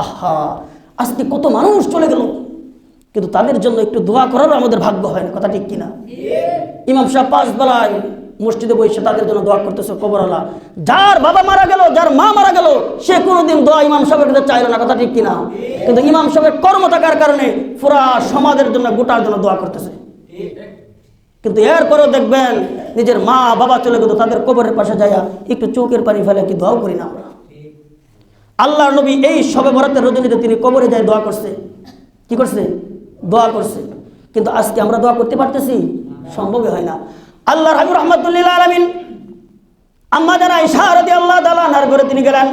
আহা, আজকে কত মানুষ চলে গেল, কিন্তু তাদের জন্য একটু দোয়া করারও আমাদের ভাগ্য হয় না। কথা ঠিক কিনা? ইমাম সাহেব 5 বেলায় মসজিদে বসে তাদের জন্য দোয়া করতেছে কবরওয়ালা। যার বাবা মারা গেল, যার মা মারা গেল, সে কোনোদিন দোয়া ইমাম সাহেবের কাছে চাইল না। কথা ঠিক কিনা? কিন্তু ইমাম সাহেবের কর্ম থাকার কারণে পুরা সমাজের জন্য, গোটার জন্য দোয়া করতেছে। কিন্তু এরপরেও দেখবেন নিজের মা বাবা চলে গেল, তাদের কবরের পাশে যাইয়া একটু চোখের পানি ফেলে কি দোয়াও করি না আমরা। আল্লাহর নবী এই শবে বরাতের রজনীতে তিনি কবরে যায় দোয়া করছে। কি করছে? দোয়া করছে। কিন্তু আজকে আমরা দোয়া করতে পারতেছি? সম্ভবই হয় না। আল্লাহর হাবিব রাহমাতুল্লিল আলামিন আম্মা জান আয়েশা রাদিয়াল্লাহু তাআলা আনহার ঘরে তিনি গেলেন।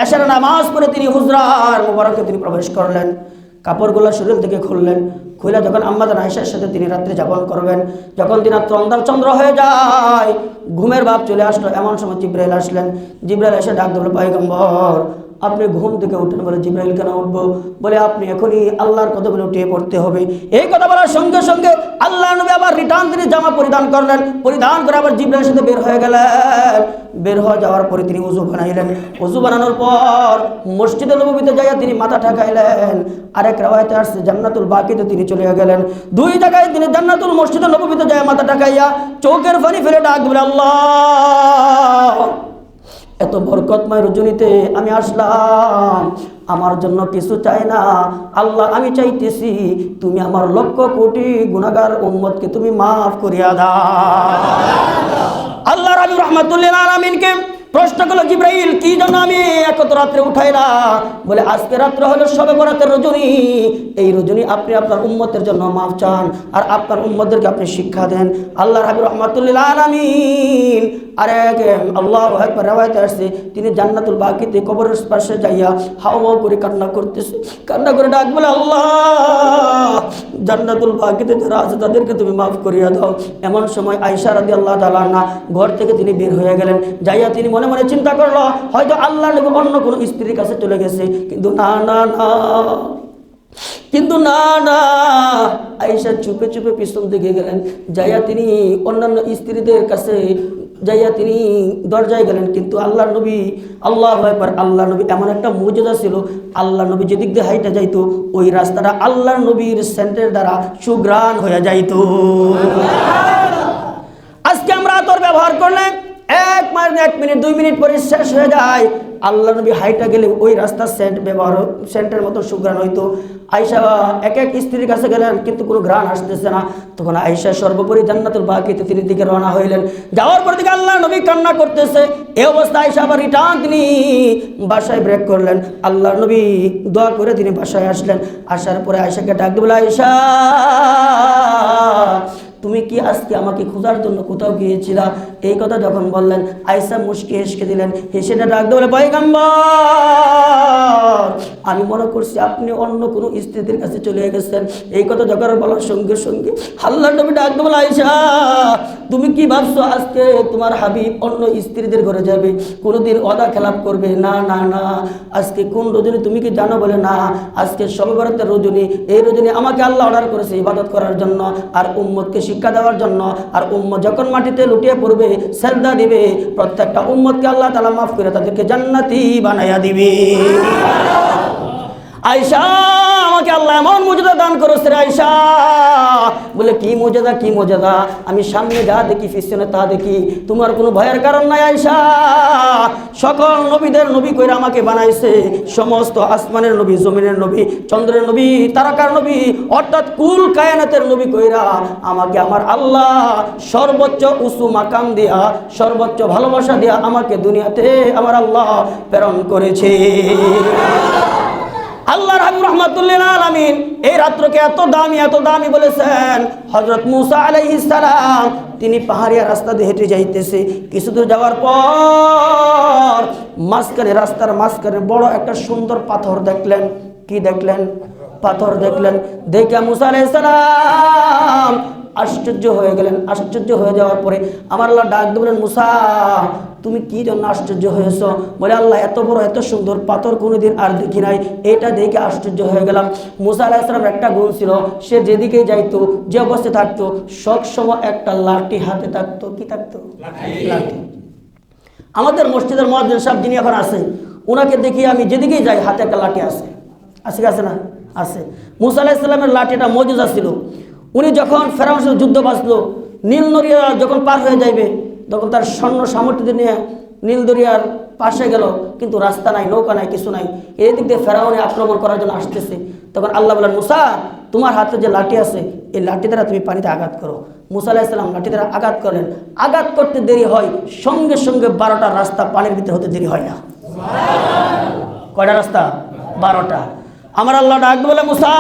এশার নামাজ পড়ে তিনি হুজরার মুবারকে তিনি প্রবেশ করলেন। কাপড়গুলো শরীর থেকে খুললেন। খুলে যখন আম্মা জান আয়েশার সাথে তিনি রাত্রি যাপন করবেন, যখন দিনাত্র চন্দ্র হয়ে যায়, ঘুমের ভাব চলে আসলো, এমন সময় জিবরাইল আসলেন। জিবরাইল এসে ডাক দিল, পয়গম্বর আপনি ঘুম থেকে উঠেন। বলে জিবরাইল কেন উঠবো? বলে আপনি এখনই আল্লাহর কদমে উঠে পড়তে হবে। এই কথা বলার সঙ্গে সঙ্গে আল্লাহ নবী আবার রিটার্ন তিনি জামা পরিধান করলেন। পরিধান করে আবার জিবরাইলের সাথে বের হয়ে গেলেন। বের হয়ে যাওয়ার পরে তিনি ওযু বানাইলেন। ওযু বানানোর পর মসজিদে নববীতে যাইয়া তিনি মাথা ঠেকাইলেন। আরেক রাওয়ায়াতে আসছে জান্নাতুল বাকিতে তিনি চলে গেলেন। 2 জায়গায় তিনি জান্নাতুল মসজিদে নববীতে যাইয়া মাথা ঠেকাইয়া চোখের পানি ফেলে ডাক দিলেন, আল্লাহ এত বরকতময় রজনীতে আমি আসলাম, আমার জন্য কিছু চাই না আল্লাহ, আমি চাইতেছি তুমি আমার লক্ষ কোটি গুনাহগার উম্মতকে তুমি মাফ করিয়া দাও। আল্লাহ রাব্বুর রাহমাতুল্লিল আলামিনকে প্রশ্ন করলো, জিবরাইল কি জন্য আমি এত রাত্রে উঠাইলা? বলে আজকে রাত্র হলো শবে বরাতের রজনী। এই রজনী আপনি আপনার উম্মতের জন্য মাফ চান আর আপনার উম্মতদেরকে আপনি শিক্ষা দেন। আল্লাহ রাব্বুর রাহমাতুল্লিল আলামিন আরেক আল্লাহু আকবার রাওয়ায়াতে আসছে তিনি জান্নাতুল বাকিতে কবরের পাশে যাইয়া হাওয়া করে কান্না করতেছে। কান্না করে ডাক বলে, আল্লাহ জান্নাতুল বাকিতে যারা আছে তাদেরকে তুমি মাফ করিয়া দাও। এমন সময় আয়েশা রাদিয়াল্লাহু তাআলা আনহা ঘর থেকে তিনি বের হয়ে গেলেন। যাইয়া তিনি মনে মনে চিন্তা করলো হয়তো আল্লাহ নবী অন্য কোনো স্ত্রীর কাছে চলে গেছে। কিন্তু না, আয়েশা চুপে চুপে পিছন দিকে গেলেন। যাইয়া তিনি অন্যান্য স্ত্রীদের কাছে যাইয়া তিনি দরজায় গেলেন। কিন্তু আল্লাহ নবী, আল্লাহু আকবার, আল্লাহ নবী এমন একটা মুজিজা ছিল, আল্লাহ নবী যেদিক দিয়ে হাইটা যাইতো ওই রাস্তাটা আল্লাহ নবীর সেন্টের দ্বারা সুগ্রাণ হয়ে যাইতো। আজকে আমরা আতর ব্যবহার করলে 1 মিনিট 2 মিনিট পরে শেষ হয়ে যায়। আল্লাহ নবী হাইটা গেলে ওই রাস্তার সেন্টের মতো সুগ্রাণ হইতো। আয়েশা এক স্ত্রীর কাছে গেলেন কিন্তু কোনো ঘ্রাণ আসতেছে না। তখন আয়েশা সর্বোপরি জান্নাতুল বাকিতে তিনি দিকে রওনা হইলেন। যাওয়ার পর দিকে আল্লাহ নবী কান্না করতেছে। এই অবস্থায় আয়েশা আবার রিটার্ন তিনি বাসায় ব্রেক করলেন। আল্লাহ নবী দোয়া করে তিনি বাসায় আসলেন। আসার পরে আয়েশাকে ডাক দিয়ে বলে, আয়েশা তুমি কি আজকে আমাকে খোঁজার জন্য কোথাও গিয়েছিলা? এই কথা যখন বললেন আয়েশা মুস্কি হেসে দিলেন। হেসেটা ডাক দিয়ে বলে, পয়গম্বর আমি মনে করছি আপনি অন্য কোনো স্ত্রীদের কাছে চলে গেছেন। এই কথা যখন বলার সঙ্গে সঙ্গে আল্লাহর নবী ডাক দিয়ে বলে, আয়েশা তুমি কি ভাবছো আজকে তোমার হাবিব অন্য স্ত্রীদের ঘরে যাবে, কোনোদিন ওয়াদা খেলাপ করবে? না না না, আজকে কোন রজনী তুমি কি জানো? বলে না, আজকে শবে বরাতের রজনী। এই রজনী আমাকে আল্লাহ অর্ডার করেছে ইবাদত করার জন্য আর উম্মতকে শিক্ষা দেওয়ার জন্য। আর উম্মত যখন মাটিতে লুটিয়ে পড়বে, সেজদা দিবে, প্রত্যেকটা উম্মতকে আল্লাহ তাআলা মাফ করে তাদেরকে জান্নাতি বানাইয়া দিবে। আয়েশা আমাকে আল্লাহ এমন মুজিজা দান করেছে রে আয়েশা। বলে কি মুজিজা? কি মুজিজা? আমি সামনে যা দেখি পিছনে তা দেখি, তোমার কোনো ভয়ের কারণ নাই আয়েশা। সকল নবীদের নবী কইরা আমাকে বানাইছে, সমস্ত আসমানের নবী, জমিনের নবী, চন্দ্রের নবী, তারকার নবী, অর্থাৎ কুল কায়নাতের নবী কইরা আমাকে আমার আল্লাহ সর্বোচ্চ উঁচু মাকাম দিয়া, সর্বোচ্চ ভালোবাসা দিয়া আমাকে দুনিয়াতে আমার আল্লাহ প্রেরণ করেছে। আল্লাহর হাবিব রাহমাতুল্লিল আলামিন এই রাত্রকে এত দামি বলেছেন। হযরত মুসা আলাইহিস সালাম তিনি পাহাড়িয়া রাস্তা দিয়ে হেঁটে যাইতেছে। কিছু দূর যাওয়ার পর রাস্তার মাঝখানে বড় একটা সুন্দর পাথর দেখলেন। কি দেখলেন? পাথর দেখলেন। দেখে মুসা আলাইহিস সালাম আশ্চর্য হয়ে গেলেন। আশ্চর্য হয়ে যাওয়ার পরে আমার আল্লাহ ডাক দিয়ে বলেন, মুসা তুমি কি জন্য আশ্চর্য হয়েছ? বলে আল্লাহ এত বড় এত সুন্দর পাথর কোনোদিন আর দেখি নাই, এটা দেখে আশ্চর্য হয়ে গেলাম। মুসা আলাইহিস সালামের একটা গুণ ছিল, সে যেদিকে যাইতো, যে অবস্থায় থাকতো, সবসময় একটা লাঠি হাতে থাকতো। কি থাকতো? লাঠি। আমাদের মসজিদের মুয়াজ্জিন সাহেব যিনি এখন আছে, ওনাকে দেখি আমি যেদিকেই যাই হাতে একটা লাঠি আছে, আছে না? আছে। মুসা আলাইহিস সালামের লাঠিটা মজুজা ছিল। উনি যখন ফেরাউনের সাথে যুদ্ধ বাঁচলো, নীল দরিয়া যখন পার হয়ে যাইবে, তখন তার সৈন্য সামর্থ্য নিয়ে নীল দরিয়ার পাশে গেল, কিন্তু রাস্তা নাই, নৌকা নাই, কিছু নাই। এই দিক দিয়ে ফেরাউনে আক্রমণ করার জন্য আসতেছে। তখন আল্লাহ বলেন, মুসা তোমার হাতে যে লাঠি আছে এই লাঠি দ্বারা তুমি পানিতে আঘাত করো। মুসা আলাইহিস সালাম লাঠি দ্বারা আঘাত করেন। আঘাত করতে দেরি হয়, সঙ্গে সঙ্গে 12টা রাস্তা পানির ভিতরে হতে দেরি হয় না। কয়টা রাস্তা? 12টা। আমার আল্লাহ ডাক বলে, মুসা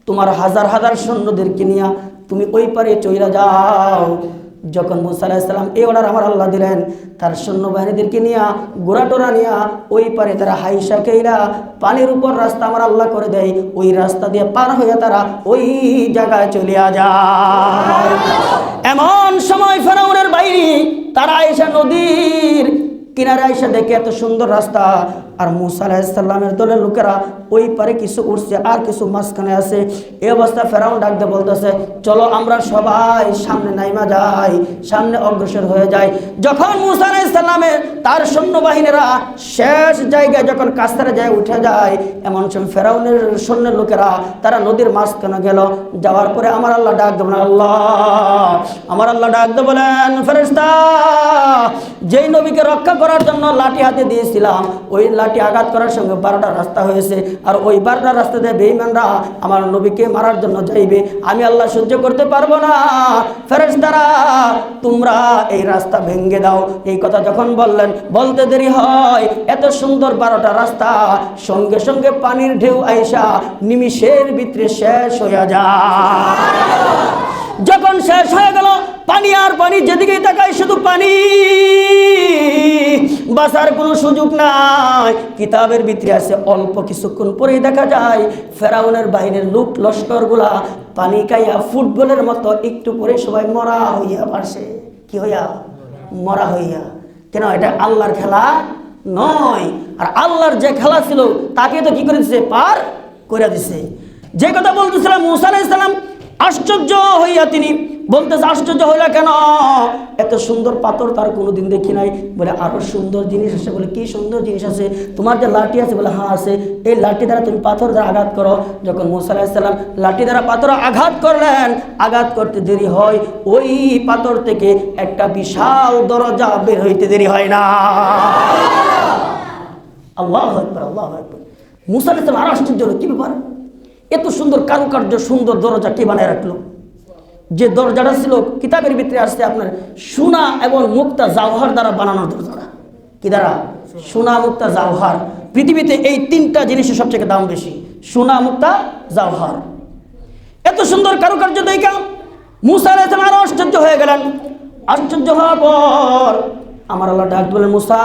তোমার হাজার হাজার সৈন্যদেরকে নিয়ে তুমি ওই পারে চইলা যাও। যখন মুসা আলাইহিস সালাম এই অর্ডার আমার আল্লাহ দিলেন, তার সৈন্যবাহিনীদেরকে নিয়ে ঘোড়াটোরা নিয়ে ওই পারে তারা হাইসা কেইলা পানির উপর রাস্তা আমার আল্লাহ করে দেয়। ওই রাস্তা দিয়ে পার হয়ে তারা ওই জায়গায় চলিয়া যায়। এমন সময় ফেরাউনের বাহিনী তারা আইসা নদীর কিনারে আইসা দেখে এত সুন্দর রাস্তা, আর মুসা আলাইহিস সালামের দলের লোকেরা ওই পারে কিছু উঠছে আর কিছু মাঝখানে আছে। এই অবস্থা ফেরাউন ডাক দিয়ে বলতেছে, চলো আমরা সবাই সামনে নাইমা যাই, সামনে অগ্রসর হয়ে যায়। যখন মুসা আলাইহিস সালামের তার সৈন্যবাহিনীরা শেষ জায়গায় যখন কাছারে যায় উঠে যায়, এমন সময় ফেরাউনের সৈন্যের লোকেরা তারা নদীর মাঝখানে গেল। যাওয়ার পরে আমার আল্লাহ ডাক দেবেন, আমার আল্লাহ ডাক দিয়ে বলেন, ফেরেশতা যেই নবীকে রক্ষা করার জন্য লাঠি হাতে দিয়েছিলাম, ওই লাঠি আঘাত করার সঙ্গে 12টা রাস্তা হয়েছে, আর ওই 12টা রাস্তা দিয়ে বেঈমানরা আমার নবীকে মারার জন্য যাইবে। আমি আল্লাহ সহ্য করতে পারবো না, ফেরেশতারা তোমরা এই রাস্তা ভেঙে দাও। এই কথা যখন বললেন, বলতে দেরি হয়, এত সুন্দর 12টা রাস্তা সঙ্গে সঙ্গে পানির ঢেউ আইসা নিমিষের ভিতরে শেষ হয়ে যায়। যখন শেষ হয়ে গেল, পানি আর পানি, যেদিকেই তাকায় শুধু পানি, বাঁচার কোনো সুযোগ নাই। কিতাবের ভিতরে আছে অল্প কিছুক্ষণ পরেই দেখা যায় ফেরাউনের বাহিনীর লোক লস্করগুলা পানি খাইয়া ফুটবলের মতো একটু পরে সবাই মরা হইয়া পারছে। কি হইয়া? মরা হইয়া। কেন? এটা আল্লাহর খেলা নয়। আর আল্লাহর যে খেলা ছিল তাকে তো কি করে দিছে? পার করে দিছে। যে কথা বলতেছিলাম, মুসা আলাইহিস সালাম আশ্চর্য হইয়া তিনি বলতেছে, আশ্চর্য হইলা কেন? এত সুন্দর পাথর তার কোনোদিন দেখি নাই। বলে আরো সুন্দর জিনিস আছে। বলে কি সুন্দর জিনিস আছে? তোমার যে লাঠি আছে? বলে হ্যাঁ আছে। এই লাঠি দ্বারা তুমি পাথর দ্বারা আঘাত করো। যখন মুসা আলাইহিস সালাম লাঠি দ্বারা পাথর আঘাত করলেন, আঘাত করতে দেরি হয়, ওই পাথর থেকে একটা বিশাল দরজা বের হইতে দেরি হয় না। আল্লাহু আকবার, আল্লাহু আকবার। মুসা আলাইহিস সালাম আরো আশ্চর্য হলো, কি ব্যাপার? এত সুন্দর কারুকার্য, সুন্দর দরজা কে বানায় রাখলো? যে দরজাটা ছিল কিতাবের ভিতরে আসছে আপনার সোনা এবং মুক্তা জাওহার দ্বারা বানানো দরজা। কি দ্বারা? সোনা, মুক্তা, জাওহার। পৃথিবীতে এই 3টা জিনিসের সবচেয়ে দাম বেশি, সোনা, মুক্তা, জাওহার। এত সুন্দর কারুকার্য দেখে মুসা আলাইহিস সালাম আরো আশ্চর্য হয়ে গেলেন। আশ্চর্য হওয়ার পর আমার আল্লাহ ডাক বলেন, মুসা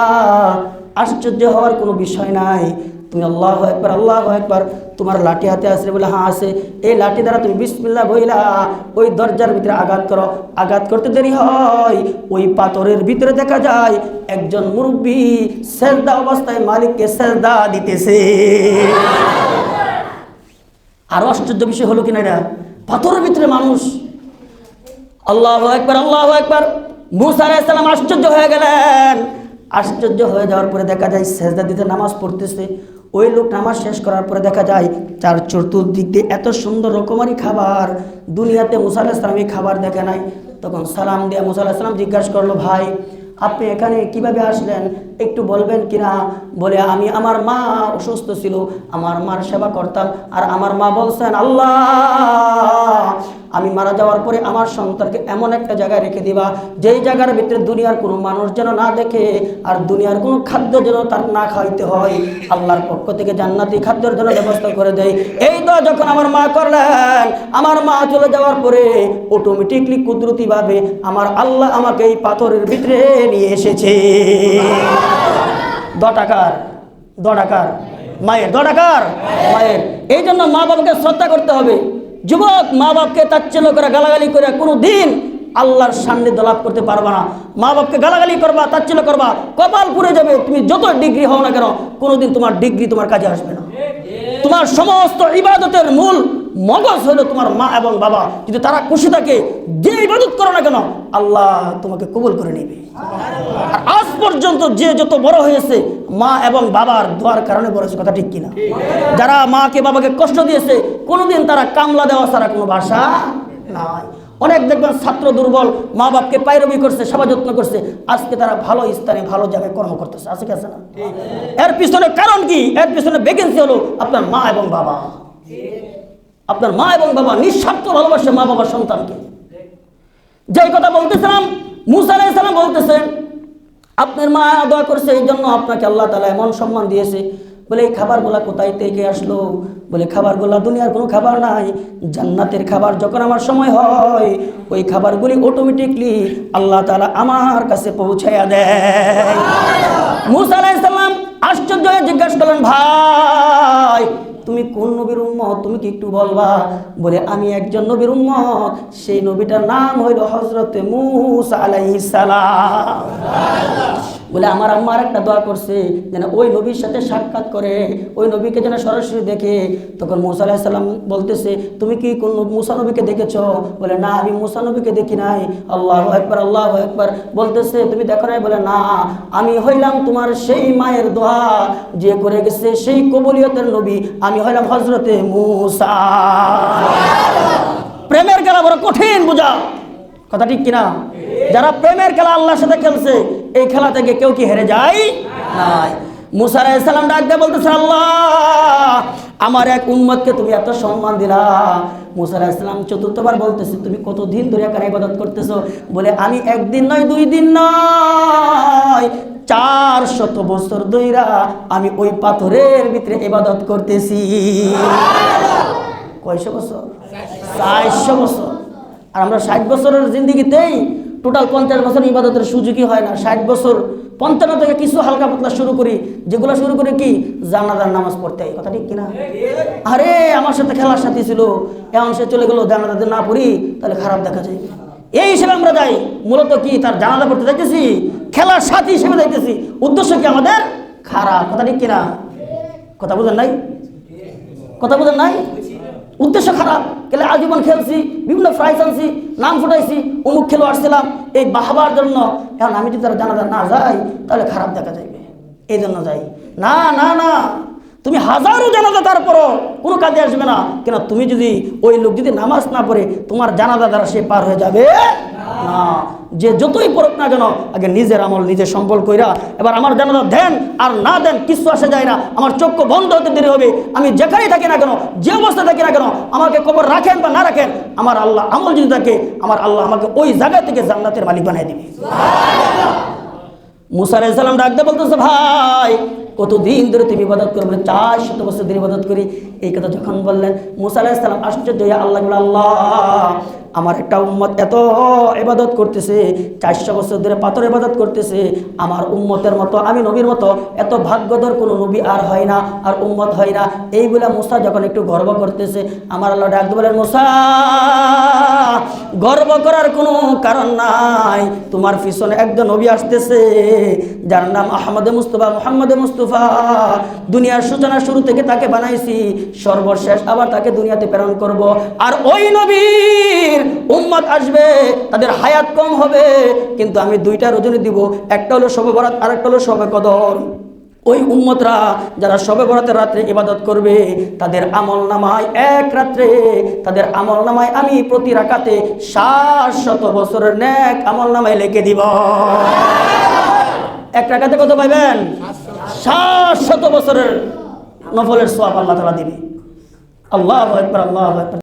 আশ্চর্য হওয়ার কোনো বিষয় নাই, তুমি আল্লাহু আকবার, আল্লাহু আকবার। তোমার লাঠি হাতে আছে? বলে হ্যাঁ আছে। এই লাঠি দ্বারা তুমি বিসমিল্লাহ বইলা ওই দরজার ভিতরে আঘাত করো। আঘাত করতে দেরি হয়, ওই পাথরের ভিতরে দেখা যায় একজন মুরব্বী সেজদা অবস্থায় মালিককে সেজদা দিতেছে। আরো আশ্চর্য বিষয় হলো কিনা, এটা পাথরের ভিতরে মানুষ। আল্লাহু আকবার, আল্লাহু আকবার। মুসা আলাইহিস সালাম আশ্চর্য হয়ে গেলেন। আশ্চর্য হয়ে যাওয়ার পরে দেখা যায় সেজদা দিতে নামাজ পড়তেছে। ওই লোক নামাজ শেষ করার পরে দেখা যায় চার চতুর্দিক দিয়ে এত সুন্দর রকমারি খাবার, দুনিয়াতে মুসা আলাইহিস সালাম এই খাবার দেখে নাই। তখন সালাম দিয়ে মুসা আলাইহিস সালাম জিজ্ঞাসা করলো, ভাই আপনি এখানে কিভাবে আসলেন একটু বলবেন কিনা? বলে আমি, আমার মা অসুস্থ ছিল, আমার মার সেবা করতাম, আর আমার মা বলছেন, আল্লাহ আমি মারা যাওয়ার পরে আমার সন্তানকে এমন একটা জায়গায় রেখে দিবা যেই জায়গার ভিতরে দুনিয়ার কোনো মানুষ যেন না দেখে, আর দুনিয়ার কোনো খাদ্য যেন তার না খাইতে হয়। আল্লাহর পক্ষ থেকে জান্নাতি খাদ্যের জন্য ব্যবস্থা করে দেয়। এই তো যখন আমার মা করলেন, আমার মা চলে যাওয়ার পরে অটোমেটিকলি কুদরতিভাবে আমার আল্লাহ আমাকে এই পাথরের ভিতরে নিয়ে এসেছে। দটাকার মায়ের, দটাকার মায়ের। এই জন্য মা বাবাকে শ্রদ্ধা করতে হবে। যুবক, মা বাপকে তাচ্ছিল্য করে গালাগালি করে কোনো দিন আল্লাহর সান্নিধ্য লাভ করতে পারবা না। মা বাপকে গালাগালি করবা, তাচ্ছিল্য করবা, কপাল পুড়ে যাবে। তুমি যত ডিগ্রি হও না কেন, কোনোদিন তোমার ডিগ্রি তোমার কাজে আসবে না। তোমার সমস্ত ইবাদতের মূল মগজ হলো তোমার মা এবং বাবা। যদি তারা খুশি থাকে, যে ইবাদত করো না কেন, আল্লাহ তোমাকে কবুল করে নেবে। আর আজ পর্যন্ত যে যত বড় হয়েছে, মা এবং বাবার দোয়ার কারণে বড় হয়েছে। কথা ঠিক কিনা? যারা মাকে বাবাকে কষ্ট দিয়েছে, কোনোদিন তারা কামলা দেওয়া ছাড়া কোনো ভাষা নাই। অনেক দেখবেন ছাত্র দুর্বল, মা বাপকে পায়রবি করছে, সেবা যত্ন করছে, আজকে তারা ভালো স্থানে ভালো জায়গায় কর্ম করতেছে। আছে কি আছে না? এর পিছনে কারণ কি? এর পিছনে ভ্যাকেন্সি হলো আপনার মা এবং বাবা। আপনার মা এবং বাবা নিঃস্বার্থ ভালোবাসে মা বাবার সন্তানকে। যেই কথা বলতেছিলাম, মুসা আলাইহিস সালাম বলতেছেন, আপনার মা দোয়া করছে, এই জন্য আপনাকে আল্লাহ তাআলা এমন সম্মান দিয়েছে। বলে এই খাবারগুলা কোথায় থেকে আসলো? বলে খাবারগুলা দুনিয়ার কোনো খাবার নাই, জান্নাতের খাবার। যখন আমার সময় হয়, ওই খাবারগুলি অটোমেটিকলি আল্লাহ তাআলা আমার কাছে পৌঁছায়া দেয়। মুসা আলাইহিস সালাম আশ্চর্য হয়ে জিজ্ঞাসা করলেন, ভাই তুমি কোন নবীর উম্মত, তুমি কি একটু বলবা? বলে আমি একজন নবীর উম্মত, সেই নবীটার নাম হইল হযরত মূসা আলাইহিস সালাম। বলে আমার আম্মার একটা দোয়া করছে যেন ওই নবীর সাথে সাক্ষাৎ করে, ওই নবীকে যেন সরাসরি দেখে। তখন মূসা আলাইহিস সালাম বলতেছে, তুমি কি কোন মূসা নবীকে দেখেছো? বলে না, আমি মূসা নবীকে দেখি নাই। আল্লাহু আকবার, আল্লাহু আকবার বলতেছে, তুমি দেখো নাই? বলে না, আমি হইলাম তোমার সেই মায়ের দোয়া যে করে গেছে, সেই কবুলিয়তের নবী আমি হইলাম হযরতে মূসা। প্রেমের খেলা বড় কঠিন বোঝা। কথা ঠিক কিনা? যারা প্রেমের খেলা আল্লাহর সাথে খেলছে, এই খেলা থেকে কেউ কি হেরে যায়? নাই। মুসা আলাইহিস সালাম ডাক দিয়ে বলতেছে, আল্লাহ আমার এক উম্মতকে তুমি এত সম্মান দিলা। মুসা আলাইহিস সালাম চতুর্থবার বলতেছে, তুমি কতদিন ধরে এখানে ইবাদত করতেছো? বলে আমি একদিন নয়, 2 দিন নয়, 400 বছর ধইরা আমি ওই পাথরের ভিতরে ইবাদত করতেছি। কয়শো বছর? 400 বছর। আর আমরা 60 বছরের জিন্দিগিতেই টোটাল 50 বছর ইবাদতের সুযোগই হয় না। 60 বছর 55 থেকে কিছু হালকা পাতলা শুরু করি, যেগুলো শুরু করে কি জানাজার নামাজ পড়তে হয়। কথা ঠিক কিনা? আরে আমার সাথে খেলার সাথী ছিল, এখন সে চলে গেল, জানাজাতে না পড়ি তাহলে খারাপ দেখা যায়। এই হিসেবে আমরা যাই। মূলত কি তার জানাজা পড়তে যাইতেছি, খেলার সাথী হিসেবে যাইতেছি। উদ্দেশ্য কি আমাদের? খারাপ। কথা ঠিক কিনা? কথা বুঝেন নাই? কথা বুঝেন নাই? উদ্দেশ্য খারাপ। খেলে আজীবন খেলছি, বিভিন্ন প্রাইজ আনছি, নাম ফুটাইছি, অমুক খেলো আসছিলাম, এই বাহবার জন্য। এখন আমি যদি তারা জানাজা না যাই তাহলে খারাপ দেখা যাবে, এই জন্য যাই। না না না, তুমি হাজারো জানাজা তারপরও কোনো কাজে আসবে না। কেন? তুমি যদি ওই লোক যদি নামাজ না পড়ে, তোমার জানাজা দ্বারা সে পার হয়ে যাবে না। যে যতই পড়ুক না কেন, আগে নিজের আমল নিজে সম্বল কইরা, এবার আমার জানাজা দেন আর না দেন কিছু আসে যায় না। আমার চক্ষু বন্ধ হতে দেরি হবে, আমি যেখানেই থাকি না কেন, যে অবস্থা থাকি না কেন, আমাকে কবর রাখেন বা না রাখেন, আমার আল্লাহ আমল যদি থাকে, আমার আল্লাহ আমাকে ওই জায়গা থেকে জান্নাতের মালিক বানিয়ে দিবে। মুসা আলাইহিস সালাম ডাক দিয়ে বলতেছে, ভাই কতদিন ধরে তুমি ইবাদত করো? বলে 400 বছর ধরে ইবাদত করি। এই কথা যখন বললেন, মুসা আলাইহিস সালাম আশ্চর্য হয়ে আল্লাহ বলে, আল্লাহ আমার একটা উম্মত এত ইবাদত করতেছে, 400 বছর ধরে পাথর ইবাদত করতেছে, আমার উম্মতের মতো, আমি নবীর মতো এত ভাগ্যধর কোনো নবী আর হয় না, আর উম্মত হয় না। এই বলে মুসা যখন একটু গর্ব করতেছে, আমার আল্লাহ ডাক দিয়ে বলেন, মুসা গর্ব করার কোনো কারণ নাই, তোমার পিছনে একজন নবী আসতেছে যার নাম আহমদে মুস্তফা, মুহাম্মদে মুস্তফা। দুনিয়ার সূচনা শুরু থেকে তাকে বানাইছি, সর্বশেষ আবার তাকে দুনিয়াতে প্রেরণ করব। আর ওই নবীর উম্মত আসবে, তাদের হায়াত কম হবে, কিন্তু আমি 2টা রজনী দিব, একটা হলো শবে বরাত, আর একটা হলো শবে কদর। ওই উম্মতরা যারা শবে বরাতের রাত্রে ইবাদত করবে, তাদের আমল নামায় এক রাত্রে, তাদের আমল নামায় আমি প্রতি রাকাতে 700 বছরের নেক আমল নামায় লিখে দিব। এক রাকাতে কত পাইবেন? 700 বছরের নফলের সওয়াব আল্লাহ তাআলা দিবে। আল্লাহু আকবার, আল্লাহু আকবার।